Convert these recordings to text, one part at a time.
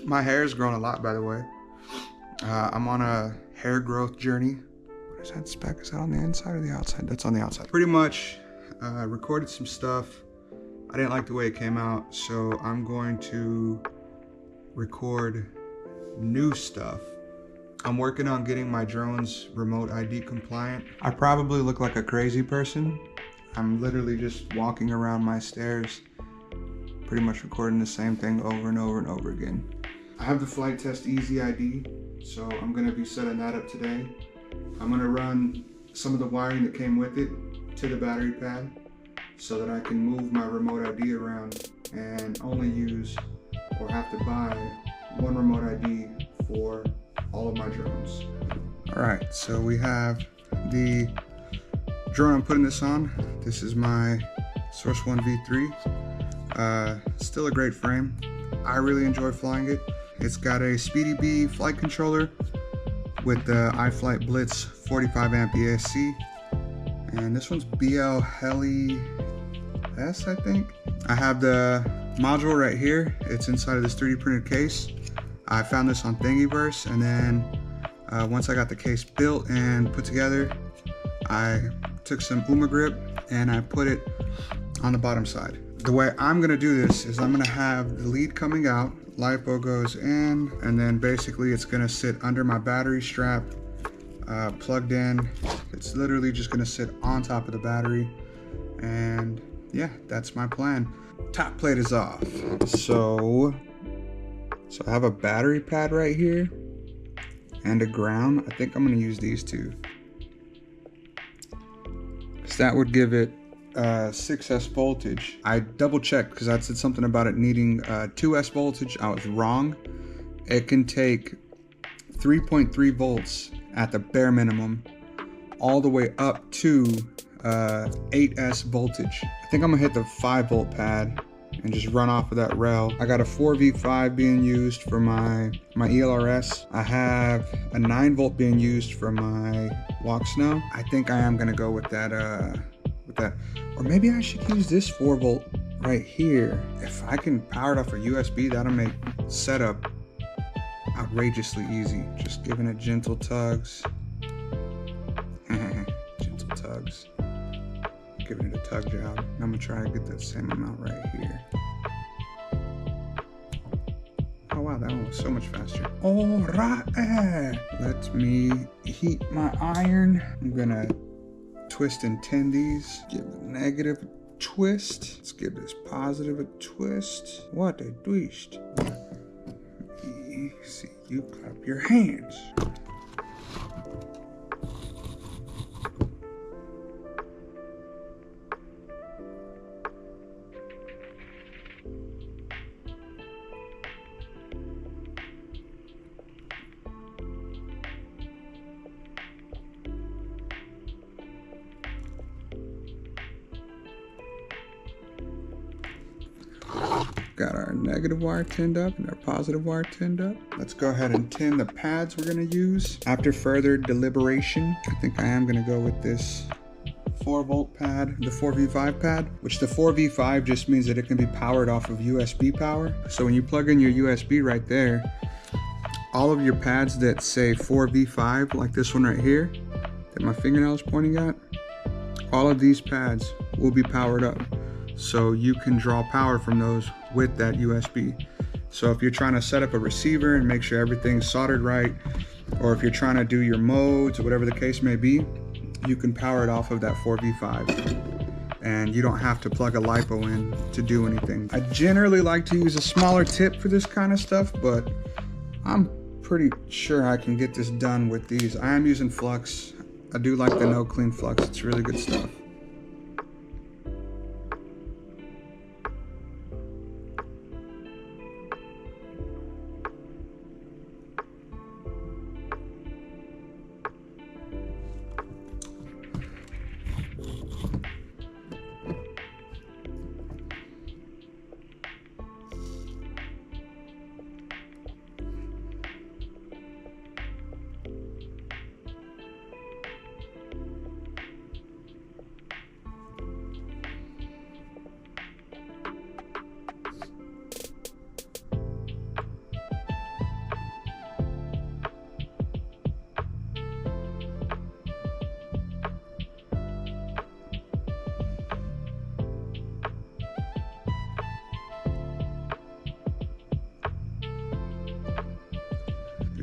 My hair has grown a lot, by the way. I'm on a hair growth journey. What is that speck? Is that on the inside or the outside? That's on the outside. Pretty much recorded some stuff. I didn't like the way it came out, so I'm going to record new stuff. I'm working on getting my drones remote ID compliant. I probably look like a crazy person. I'm literally just walking around my stairs, pretty much recording the same thing over and over and over again. I have the Flight Test Easy ID, so I'm gonna be setting that up today. I'm gonna run some of the wiring that came with it to the battery pad so that I can move my remote ID around and only use or have to buy one remote ID for all of my drones. All right, so we have the drone I'm putting this on. This is my Source 1 V3. Still a great frame. I really enjoy flying it. It's got a Speedy B flight controller with the iFlight Blitz 45 amp ESC. And this one's BL Heli S, I think. I have the module right here. It's inside of this 3D printed case. I found this on Thingiverse, and then once I got the case built and put together, I took some UMA grip and I put it on the bottom side. The way I'm gonna do this is I'm gonna have the lead coming out, LiPo goes in, and then basically it's gonna sit under my battery strap, plugged in. It's literally just gonna sit on top of the battery, and yeah, that's my plan. Top plate is off. So I have a battery pad right here and a ground. I think I'm gonna use these two, because that would give it 6S voltage. I double checked because I said something about it needing 2S voltage. I was wrong. It can take 3.3 volts at the bare minimum all the way up to 8S voltage. I think I'm gonna hit the 5-volt pad and just run off of that rail. I got a 4V5 being used for my ELRS. I have a 9-volt being used for my walk snow. I think I am gonna go with that, or maybe I should use this 4-volt right here. If I can power it off a USB, that'll make setup outrageously easy. Just giving it gentle tugs. Gentle tugs. Giving it a tug job. I'm gonna try to get that same amount right here. Oh wow, that one was so much faster. All right, let me heat my iron. I'm gonna twist and tin these. Give the negative a twist. Let's give this positive a twist. What a twist. See, you clap your hands. Got our negative wire tinned up and our positive wire tinned up. Let's go ahead and tin the pads we're gonna use. After further deliberation, I think I am gonna go with this 4-volt pad, the 4V5 pad, which the 4V5 just means that it can be powered off of USB power. So when you plug in your USB right there, all of your pads that say 4V5, like this one right here, that my fingernail is pointing at, all of these pads will be powered up. So you can draw power from those with that USB. So if you're trying to set up a receiver and make sure everything's soldered right, or if you're trying to do your modes or whatever the case may be, you can power it off of that 4V5. And you don't have to plug a LiPo in to do anything. I generally like to use a smaller tip for this kind of stuff, but I'm pretty sure I can get this done with these. I am using flux. I do like the no clean flux. It's really good stuff.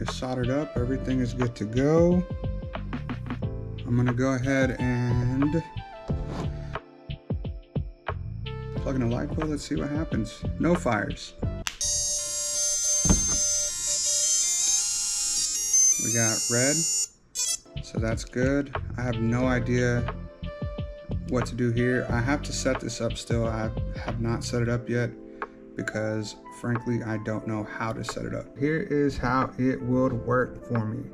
is soldered up. Everything is good to go. I'm gonna go ahead and plug in a LiPo. Let's see what happens. No fires. We got red, so that's good. I have no idea what to do here. I have to set this up still. I have not set it up yet because frankly, I don't know how to set it up. Here is how it would work for me.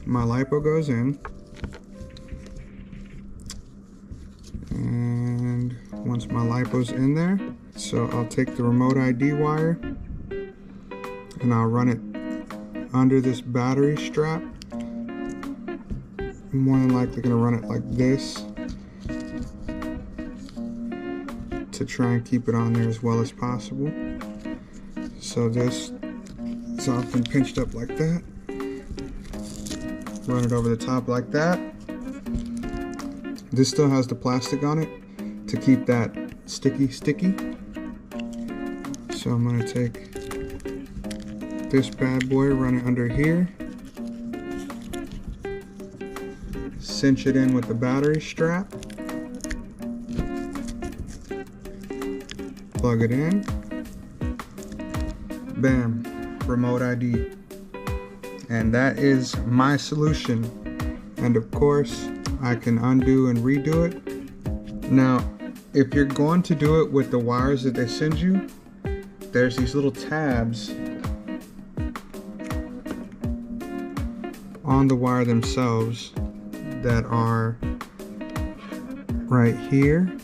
My LiPo goes in, and once my LiPo's in there, so I'll take the remote ID wire and I'll run it under this battery strap. I'm more than likely gonna run it like this to try and keep it on there as well as possible. So this is often pinched up like that. Run it over the top like that. This still has the plastic on it to keep that sticky. So I'm gonna take this bad boy, run it under here, cinch it in with the battery strap, plug it in, bam, remote ID. And that is my solution. And of course, I can undo and redo it. Now, if you're going to do it with the wires that they send you, there's these little tabs on the wire themselves that are right here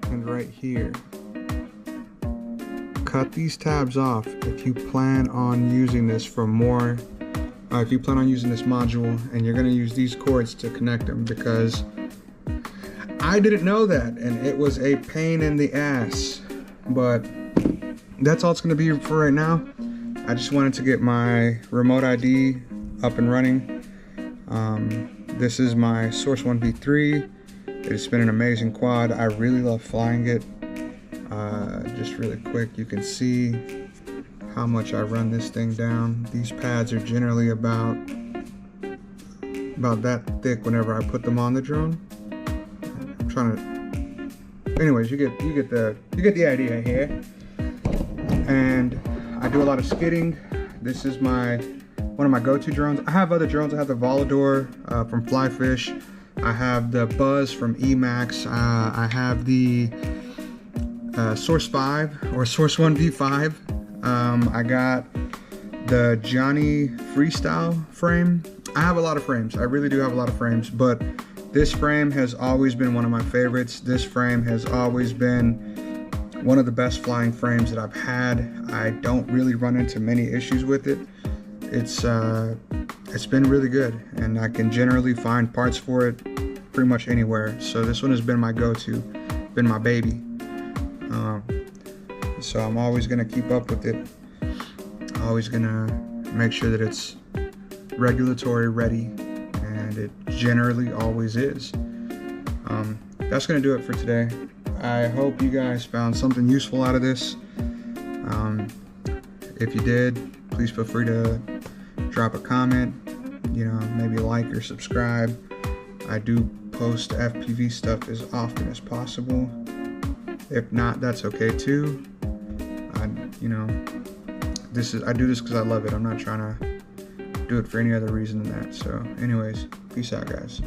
and right here. Cut these tabs off if you plan on using this for more, if you plan on using this module and you're gonna use these cords to connect them, because I didn't know that and it was a pain in the ass. But that's all it's gonna be for right now. I just wanted to get my remote ID up and running. This is my Source 1 V3. It's been an amazing quad. I really love flying it. Just really quick, you can see how much I run this thing down. These pads are generally about that thick whenever I put them on the drone. I'm trying to, anyways, you get the idea here. And I do a lot of skidding. This is one of my go-to drones. I have other drones. I have the Volador from Flyfish. I have the Buzz from Emax. I have the Source 5 or Source 1 V5. I got the Johnny Freestyle frame. I have a lot of frames. I really do have a lot of frames, but this frame has always been one of my favorites. This frame has always been one of the best flying frames that I've had. I don't really run into many issues with it. It's been really good, and I can generally find parts for it pretty much anywhere. So this one has been my go-to, been my baby. So I'm always gonna keep up with it. Always gonna make sure that it's regulatory ready, and it generally always is. That's gonna do it for today. I hope you guys found something useful out of this. If you did, please feel free to drop a comment, maybe like or subscribe. I do post FPV stuff as often as possible. If not, that's okay too. I do this because I love it. I'm not trying to do it for any other reason than that. So anyways, peace out, guys.